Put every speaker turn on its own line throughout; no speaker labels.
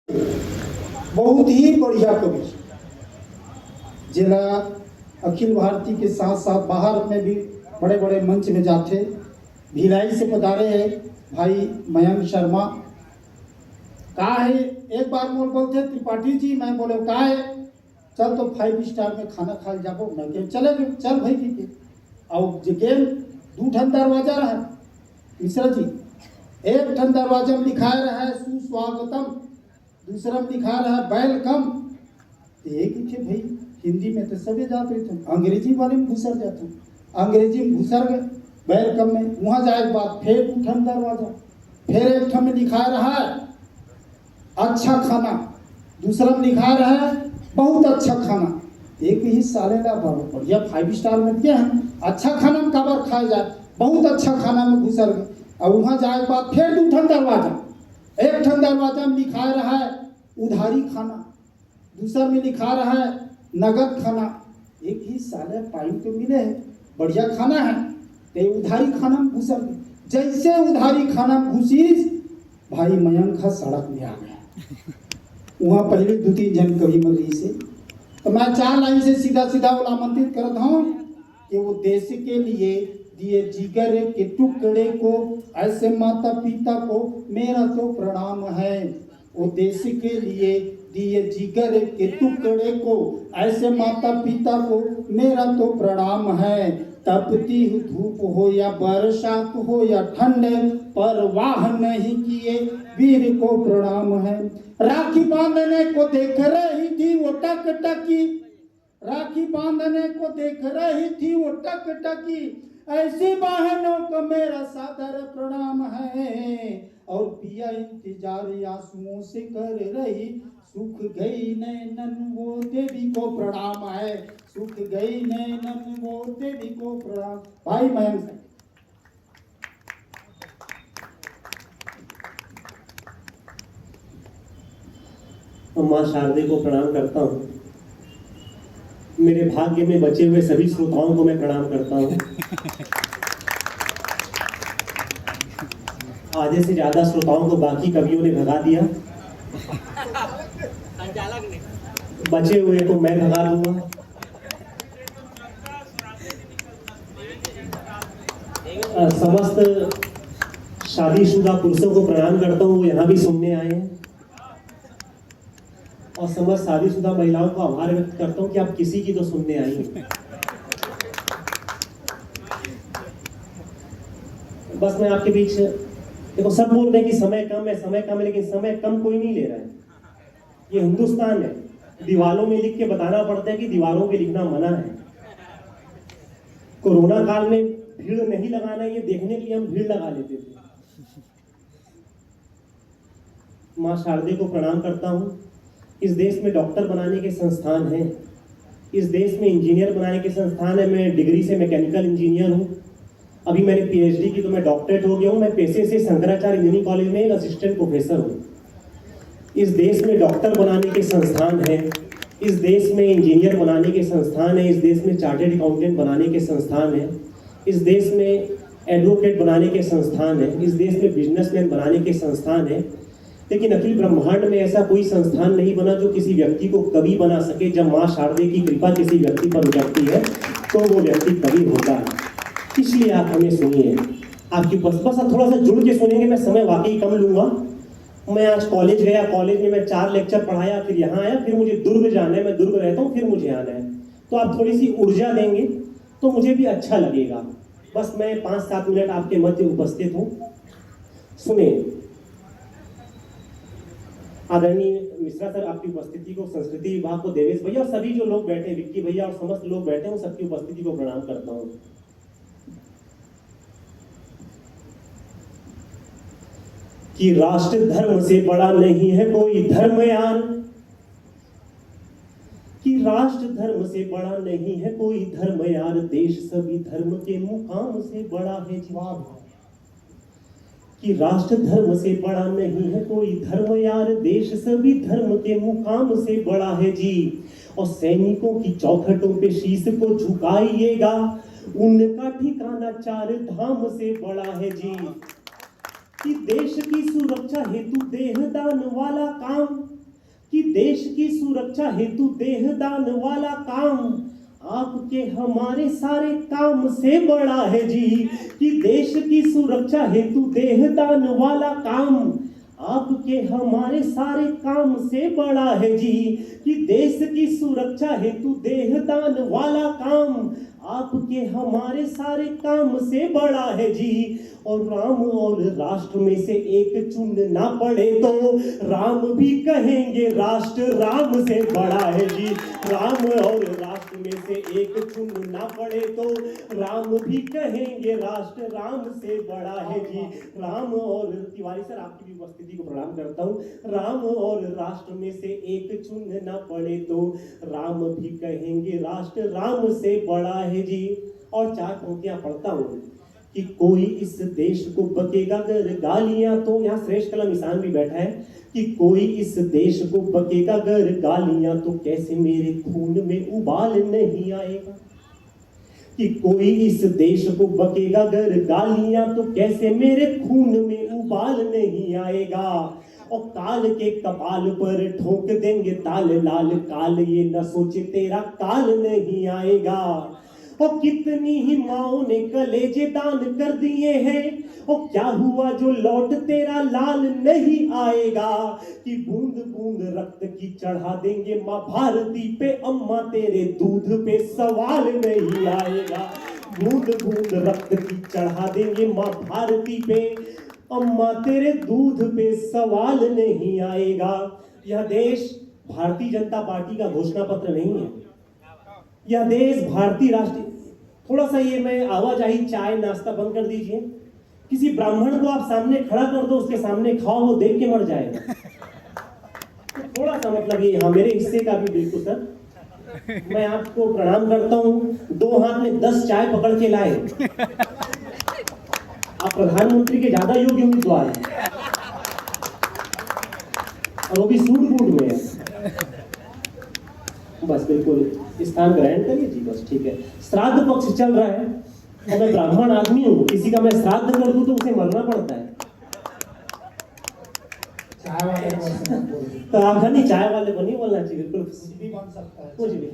बहुत ही बढ़िया कवि, जिला अखिल भारतीय के साथ साथ बाहर में भी बड़े बड़े मंच में जाते। भिलाई से पधारे हैं भाई मयंक शर्मा। कहा है एक बार मोल बोलते त्रिपाठी जी, मैं बोले कहा है चल तो 5 स्टार में खाना खा जाबो। मैं कह चले चल भाई जी के और जिकेन 2 ठन दरवाजा रहा मिश्रा जी। एक ठन दरवाजा में लिखा रहा है सुस्वागतम, दूसरा में लिखा रहा है वेलकम। एक ही थे भाई, हिंदी में तो सभी जाते थे, अंग्रेजी वाले में घुसर जाते, अंग्रेजी में घुसर गए वेलकम में। वहां जाए के बाद फिर 2 ठन दरवाजा, फिर एक ठन में लिखा रहा है अच्छा खाना, दूसरा में लिखा रहा है बहुत अच्छा खाना। एक ही साले ना बढ़िया 5 स्टार में क्या है, अच्छा खाना में कबर खाया जाए, बहुत अच्छा खाना में घुसर गए। और वहां जाए के बाद फिर 2 ठन दरवाजा, एक ठन दरवाजा में लिखा रहा है उधारी खाना, दूसरा में लिखा रहा है नगद खाना। एक ही साले टाइम तो मिले है, बढ़िया खाना है तो उधारी खाना में घुसर गए। जैसे उधारी खाना में घुसीस भाई मयंक का सड़क में आ गया। वहां पहले 2-3 जन कवि मरी से, तो मैं 4 लाइन से सीधा सीधा आमंत्रित करता हूँ कि वो देश के लिए दिए जिगर के टुकड़े को, ऐसे माता पिता को मेरा तो प्रणाम है। वो देश के लिए दिए जिगर के टुकड़े को, ऐसे माता पिता को मेरा तो प्रणाम है। तपती धूप हो या बरसात हो या ठंड, परवाह नहीं किए वीर को प्रणाम है। राखी बांधने को देख रही थी वो टकटकी, राखी बांधने को देख रही थी वो टकटकी, ऐसी बहनों को मेरा सादर प्रणाम है। और पिया इंतजार आंसुओं से कर रही, सूख गई नैनन वो देवी को प्रणाम है, सूख गई नैनन वो देवी को प्रणाम। भाई मयंक
माँ शारदे को प्रणाम करता हूँ। मेरे भाग्य में बचे हुए सभी श्रोताओं को मैं प्रणाम करता हूँ। आधे से ज्यादा श्रोताओं को बाकी कवियों ने भगा दिया, बचे हुए को मैं भगा दूंगा। समस्त शादीशुदा पुरुषों को प्रणाम करता हूँ, वो यहाँ भी सुनने आए हैं। और समस्त शादीशुदा महिलाओं को आभार व्यक्त करता हूँ कि आप किसी की तो सुनने आई हैं। बस मैं आपके बीच, देखो सब बोल रहे हैं कि समय कम है, समय कम है, लेकिन समय कम कोई नहीं ले रहा है। ये हिंदुस्तान है, दीवारों में लिख के बताना पड़ता है कि दीवारों पे लिखना मना है। कोरोना काल में भीड़ नहीं लगाना, ये देखने के लिए हम भीड़ लगा लेते थे। माँ शारदे को प्रणाम करता हूँ। इस देश में डॉक्टर बनाने के संस्थान हैं, इस देश में इंजीनियर बनाने के संस्थान है। मैं डिग्री से मैकेनिकल इंजीनियर हूँ, अभी मैंने पीएचडी की तो मैं डॉक्टरेट हो गया हूँ। मैं पेशे से शंकराचार्य इंजीनियरिंग कॉलेज में एक असिस्टेंट प्रोफेसर हूँ। इस देश में डॉक्टर बनाने के संस्थान हैं, इस देश में इंजीनियर बनाने के संस्थान है, इस देश में चार्टर्ड अकाउंटेंट बनाने के संस्थान है, इस देश में एडवोकेट बनाने के संस्थान है, इस देश में बिजनेसमैन बनाने के संस्थान है। लेकिन अखिल ब्रह्मांड में ऐसा कोई संस्थान नहीं बना जो किसी व्यक्ति को कवि बना सके। जब माँ शारदे की कृपा किसी व्यक्ति पर उतरती है तो वो व्यक्ति कवि होता है। इसलिए आप हमें सुनिए, आपकी बस थोड़ा सा जुड़ के सुनेंगे। मैं समय वाकई कम लूंगा। मैं आज कॉलेज गया, कॉलेज में मैं 4 लेक्चर पढ़ाया, फिर यहाँ आया, फिर मुझे दुर्ग जाना है, मैं दुर्ग रहता हूँ, फिर मुझे आना है। तो आप थोड़ी सी ऊर्जा देंगे तो मुझे भी अच्छा लगेगा। बस मैं 5-7 मिनट आपके मध्य उपस्थित हूँ, सुने। आदरणीय मिश्रा सर, आपकी उपस्थिति को, संस्कृति विभाग को, देवेश भैया और सभी जो लोग बैठे, विक्की भैया और समस्त लोग बैठे हैं, सबकी उपस्थिति को प्रणाम करता हूँ। कि राष्ट्र धर्म से बड़ा नहीं है कोई धर्म यार, कि राष्ट्र धर्म से बड़ा नहीं है कोई धर्म यार, देश सभी धर्म के मुकाम से बड़ा है जवाब। कि राष्ट्र धर्म से बड़ा नहीं है कोई धर्म यार, देश सभी धर्म के मुकाम से बड़ा है जी। और सैनिकों की चौखटों पे शीश को झुकाइएगा, उनका ठिकाना 4 धाम से बड़ा है जी। कि देश की सुरक्षा हेतु देहदान वाला काम कि देश की सुरक्षा हेतु देहदान वाला काम आपके हमारे सारे काम से बड़ा है जी। कि देश की सुरक्षा हेतु देहदान वाला काम आपके हमारे सारे काम से बड़ा है जी। कि देश की सुरक्षा हेतु देहदान वाला काम आपके हमारे सारे काम से बड़ा है जी। और राम और राष्ट्र में से एक चुनना पड़े तो राम भी कहेंगे राष्ट्र राम से बड़ा है जी। राम और राष्ट्र में से एक चुनना पड़े तो राम भी कहेंगे राष्ट्र राम से बड़ा है जी। राम और तिवारी सर आपकी भी उपस्थिति को प्रणाम करता हूँ। राम और राष्ट्र में से एक चुनना पड़े तो राम भी कहेंगे राष्ट्र राम से बड़ा है जी। और 4 पंक्तियां पढ़ता हूँ कि कोई इस देश को बकेगा अगर गालियां तो, यहाँ श्रेष्ठ कलम ईशान भी बैठा है, कि कोई इस देश को बकेगा अगर गालियां तो कैसे मेरे खून में उबाल नहीं आएगा। कि कोई इस देश को बकेगा अगर गालियां तो कैसे मेरे खून में उबाल नहीं आएगा। और काल के कपाल पर ठोक देंगे ताल लाल काल ये न सोचे तेरा काल नहीं आएगा। और कितनी ही माओ ने कलेजे दान कर दिए हैं और क्या हुआ जो लौट तेरा लाल नहीं आएगा। कि बूंद बूंद रक्त की चढ़ा देंगे माँ भारती पे अम्मा तेरे दूध पे सवाल नहीं आएगा। बूंद बूंद रक्त की चढ़ा देंगे माँ भारती पे अम्मा तेरे दूध पे सवाल नहीं आएगा। यह देश भारतीय जनता पार्टी का घोषणा पत्र नहीं है। यह देश भारतीय राष्ट्रीय, थोड़ा सा ये मैं आवाजाही चाय नाश्ता बंद कर दीजिए। किसी ब्राह्मण को आप सामने खड़ा कर दो, उसके सामने खाओ, वो देख के मर जाएगा। तो थोड़ा सा मतलब ये, हाँ मेरे हिस्से का भी बिल्कुल सर। मैं आपको प्रणाम करता हूँ। 2 हाथ में 10 चाय पकड़ के लाए। आप प्रधानमंत्री के ज्यादा योग्य उम्मीदवार हैं और वो भी सूट बूट में है। बस बिल्कुल स्थान ग्रहण करिए जी, बस ठीक है। श्राद्ध पक्ष चल रहा है और मैं ब्राह्मण आदमी हूँ, किसी का मैं श्राद्ध कर दूं तो उसे मरना पड़ता है।
चाय वाले
तो आप नहीं, चाय वाले को नहीं बोलना चाहिए, बिल्कुल
भी बन सकता है
कुछ भी।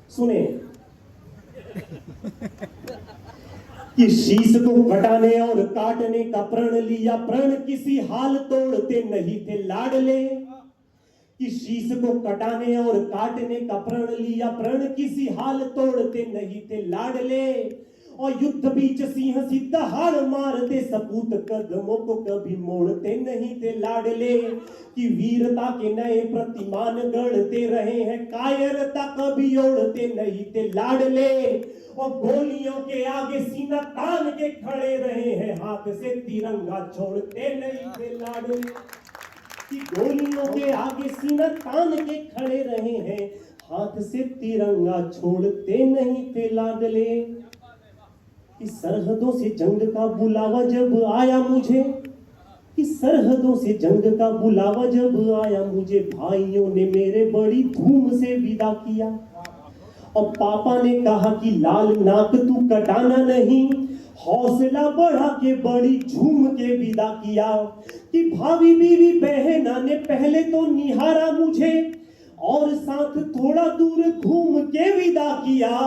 सुने कि शीश को कटाने और काटने का प्रण लिया, प्रण किसी हाल तोड़ते नहीं थे लाडले। कि शीश को कटाने और काटने का प्रण लिया, प्रण किसी हाल तोड़ते नहीं थे लाडले। और युद्ध बीच सिंह सीधा हार मारते, सपूत कदमों को कभी मोड़ते नहीं थे लाडले। कि वीरता के नए प्रतिमान गढ़ते रहे हैं, कायरता कभी ओढ़ते नहीं थे लाडले। और गोलियों के आगे सीना तान के खड़े रहे हैं, हाथ से तिरंगा छोड़ते नहीं थे लाडले। कि गोलियों के आगे सीना तान के खड़े रहे हैं, हाथ से तिरंगा छोड़ते नहीं थे लाडले। कि सरहदों से जंग का बुलावा जब आया मुझे, कि सरहदों से जंग का बुलावा जब आया मुझे, भाइयों ने मेरे बड़ी धूम से विदा किया। और पापा ने कहा कि लाल नाक तू कटाना नहीं, हौसला बढ़ा के बड़ी झूम के विदा किया। कि भाभी बीवी बहना ने पहले तो निहारा मुझे और साथ थोड़ा दूर घूम के विदा किया।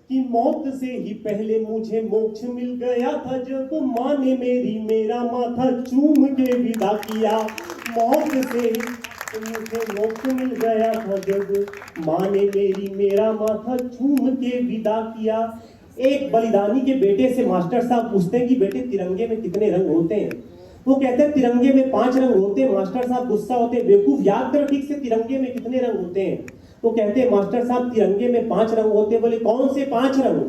कि मौत से ही पहले मुझे मोक्ष मिल गया था, जब माँ ने मेरा माथा चूम के विदा किया। मौत से ही मुझे मोक्ष मिल गया था, जब माँ ने मेरा माथा चूम के विदा किया। एक बलिदानी के बेटे से मास्टर साहब पूछते हैं कि बेटे तिरंगे में कितने रंग होते हैं? वो कहते हैं तिरंगे में 5 रंग होते हैं। मास्टर साहब गुस्सा होते हैं, बेवकूफ याद कर ठीक से तिरंगे में कितने रंग होते हैं? वो कहते हैं मास्टर साहब तिरंगे में 5 रंग होते हैं। बोले कौन से 5 रंग?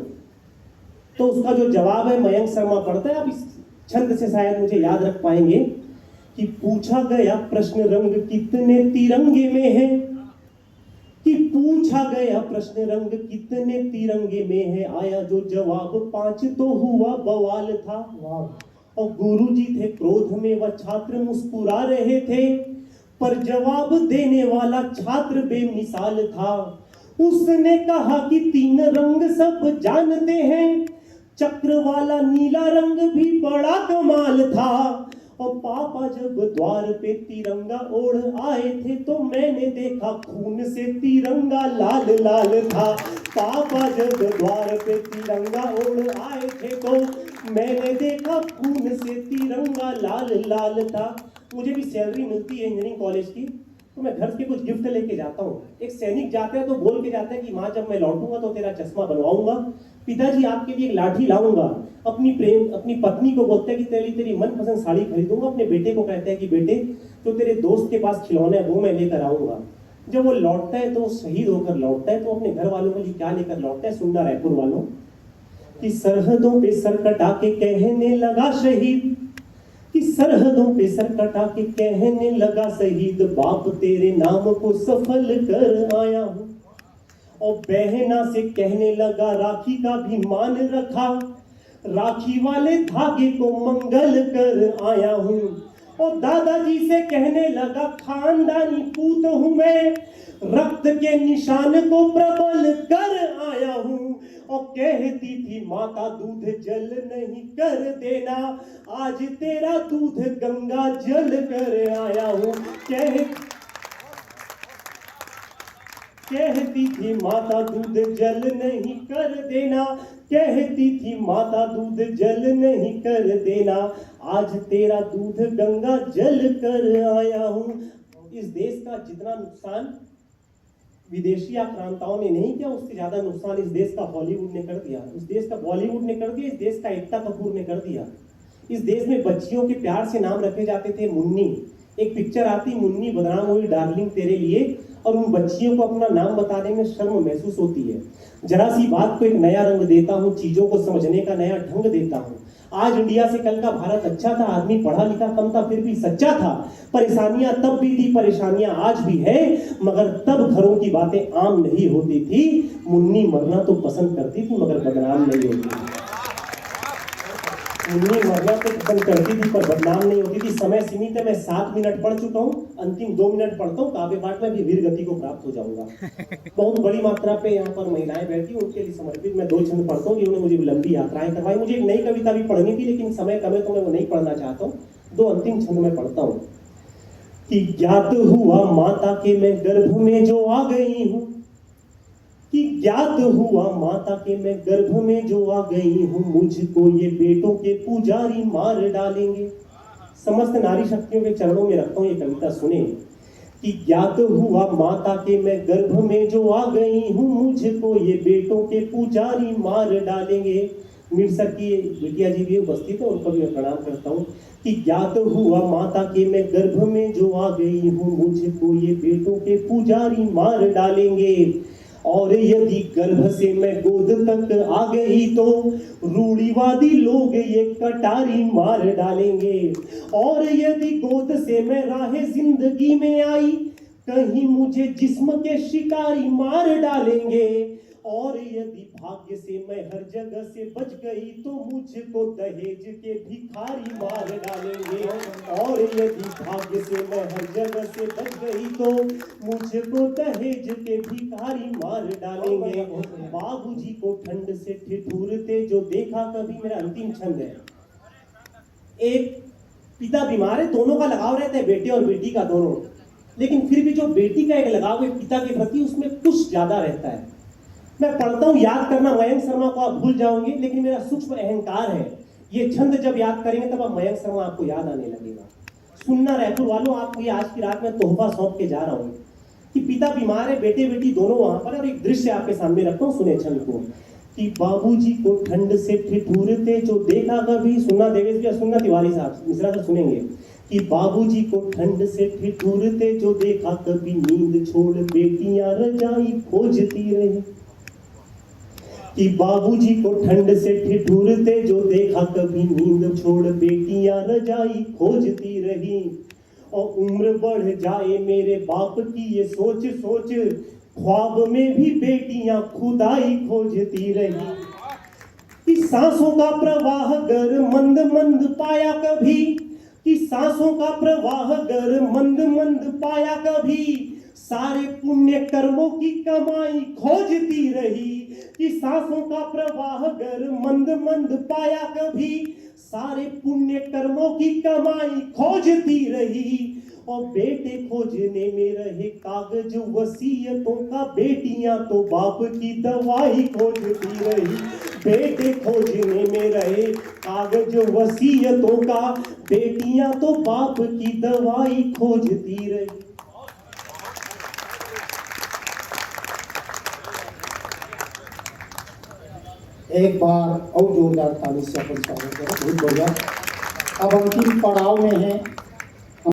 तो उसका जो जवाब है मयंक शर्मा पढ़ता है, आप इस छंद से शायद मुझे याद रख पाएंगे। कि पूछा गया प्रश्न रंग कितने तिरंगे में है, कि पूछा गया प्रश्न रंग कितने तिरंगे में है, आया जो जवाब 5 तो हुआ बवाल था। और गुरुजी थे क्रोध में, वह छात्र मुस्कुरा रहे थे, पर जवाब देने वाला छात्र बेमिसाल था। उसने कहा कि 3 रंग सब जानते हैं, चक्र वाला नीला रंग भी बड़ा कमाल था। और पापा जब द्वार पे तिरंगा ओढ़ आए थे तो मैंने देखा खून से तिरंगा लाल लाल था। पापा जब द्वार पे तिरंगा ओढ़ आए थे तो मैंने देखा खून से तिरंगा लाल लाल था। मुझे भी सैलरी मिलती है इंजीनियरिंग कॉलेज की, तो मैं घर के कुछ गिफ्ट लेके जाता हूँ। एक सैनिक जाते हैं तो बोल के जाते हैं कि माँ जब मैं लौटूंगा तो तेरा चश्मा बनवाऊंगा, पिताजी आपके लिए एक लाठी लाऊंगा, अपनी पत्नी को बोलते हैं कि तेरी मनपसंद साड़ी खरीदूंगा, अपने बेटे को कहते हैं कि बेटे तो तेरे दोस्त के पास खिलौने वो मैं लेकर आऊंगा। जब वो लौटता है तो वो शहीद होकर लौटता है, तो अपने घर वालों के लिए क्या लेकर लौटता है? सुनना रायपुर वालों कि सरहदों पे सर कटा के कहने लगा शहीद, कि सरहदों पे सर कटा के कहने लगा शहीद, बाप तेरे नाम को सफल कर आया हूं। और बहना से कहने लगा राखी का भी मान रखा, राखी वाले धागे को मंगल कर आया हूं। और दादाजी से कहने लगा खानदानी पूत हूं मैं, रक्त के निशान को प्रबल कर आया हूं। और कहती थी माता दूध जल नहीं कर देना, आज तेरा दूध गंगा जल कर आया हूं। कहती थी माता दूध जल नहीं कर देना, कहती थी माता दूध जल नहीं कर देना, आज तेरा दूध गंगा जल कर आया हूं। इस देश का जितना नुकसान विदेशी आक्रांताओं ने नहीं किया, उससे ज्यादा नुकसान इस देश का हॉलीवुड ने कर दिया, इस देश का बॉलीवुड ने कर दिया, इस देश का एकता कपूर ने कर दिया। इस देश में बच्चियों के प्यार से नाम रखे जाते थे मुन्नी। एक पिक्चर आती मुन्नी बदनाम हुई डार्लिंग तेरे लिए, और उन बच्चियों को अपना नाम बताने में शर्म महसूस होती है। जरा सी बात को एक नया रंग देता हूँ, चीजों को समझने का नया ढंग देता हूँ। आज इंडिया से कल का भारत अच्छा था, आदमी पढ़ा लिखा कम था फिर भी सच्चा था। परेशानियां तब भी थी, परेशानियां आज भी है, मगर तब घरों की बातें आम नहीं होती थी। मुन्नी मरना तो पसंद करती थी मगर बदनाम नहीं होती थी। मुन्नी मरना तो पसंद करती थी पर बदनाम नहीं होती थी। समय सीमित है, मैं 7 मिनट पढ़ चुका हूँ, अंतिम 2 मिनट पढ़ता हूँ, काव्य पाठ में भी वीर गति को प्राप्त हो जाऊंगा। बहुत बड़ी मात्रा पे यहाँ पर महिलाएं बैठी, उनके लिए समर्पित मैं 2 छंद पढ़ता हूँ, जिन्होंने मुझे लंबी यात्राएं करवाई। मुझे एक नई कविता भी पढ़नी थी लेकिन समय कम है तो मैं वो नहीं पढ़ना चाहता हूँ। 2 अंतिम छंद में पढ़ता हूँ कि ज्ञात हुआ माता के मैं गर्भ में जो आ गई हूँ, कि ज्ञात हुआ माता के मैं गर्भ में जो आ गई हूँ, मुझको ये बेटों के पुजारी मार डालेंगे। समस्त नारी शक्तियों के चरणों में रखता हूँ ये कविता, सुने। कि ज्ञात हुआ माता के मैं गर्भ में जो आ गई हूँ, मुझको ये बेटों के पुजारी मार डालेंगे। मिर्सर की बिटिया जी भी उपस्थित है, उनको भी मैं प्रणाम करता हूँ। कि ज्ञात हुआ माता के मैं गर्भ में जो आ गई हूँ, मुझको ये बेटों के पुजारी मार डालेंगे। और यदि गर्भ से मैं गोद तक आ गई तो रूढ़िवादी लोग ये कटारी मार डालेंगे। और यदि गोद से मैं राहे जिंदगी में आई, कहीं मुझे जिस्म के शिकारी मार डालेंगे। और यदि भाग्य से मैं हर जगह से बच गई तो मुझको दहेज के भिखारी मार डालेंगे। और यदि भाग्य से मैं हर जगह से बच गई तो मुझको दहेज के भिखारी मार डालेंगे। बाबूजी को ठंड से ठिठुरते जो देखा कभी, मेरा अंतिम छंद है। एक पिता बीमार है, दोनों का लगाव रहता है, बेटे और बेटी का दोनों, लेकिन फिर भी जो बेटी का एक लगाव है पिता के प्रति उसमें कुछ ज्यादा रहता है। मैं पढ़ता हूँ, याद करना मयंक शर्मा को आप भूल जाओगे, लेकिन मेरा सूक्ष्म अहंकार है, ये छंद जब याद करेंगे तब आप मयंक शर्मा आपको याद आने लगेगा। सुनना रायपुर वालों, आपको ये आज की रात में तोहफा सौंप के जा रहा हूँ कि पिता बीमार है, बेटे बेटी दोनों वहां पर, और एक दृश्य आपके सामने रखता हूँ, सुने छंद को। कि बाबूजी को ठंड से ठिठुरते जो देखा कभी, सुनना देवेश भैया, सुनना तिवारी साहब, मिश्रा सर सुनेंगे। कि बाबूजी को ठंड से ठिठुरते जो देखा कभी, नींद छोड़ बेटियां रजाई खोजती रही। कि बाबूजी को ठंड से ठिठुरते जो देखा कभी, नींद छोड़ बेटियां रजाई खोजती रही। और उम्र बढ़ जाए मेरे बाप की ये सोच सोच, ख्वाब में भी बेटियां खुदाई खोजती रही। कि सांसों का प्रवाह गर मंद मंद पाया कभी, कि सांसों का प्रवाह गर मंद मंद पाया कभी, सारे पुण्य कर्मों की कमाई खोजती रही कि सांसों का प्रवाह गर मंद मंद पाया कभी। सारे पुण्य कर्मों की कमाई खोजती रही और बेटे खोजने में रहे कागज वसीयतों का। बेटियां तो बाप की दवाई खोजती रही। बेटे खोजने में रहे कागज वसीयतों का। बेटियां तो बाप की दवाई खोजती रही।
एक बार और जोरदार ताली से अपन स्वागत करें। बहुत बढ़िया। अब अंतिम पड़ाव में है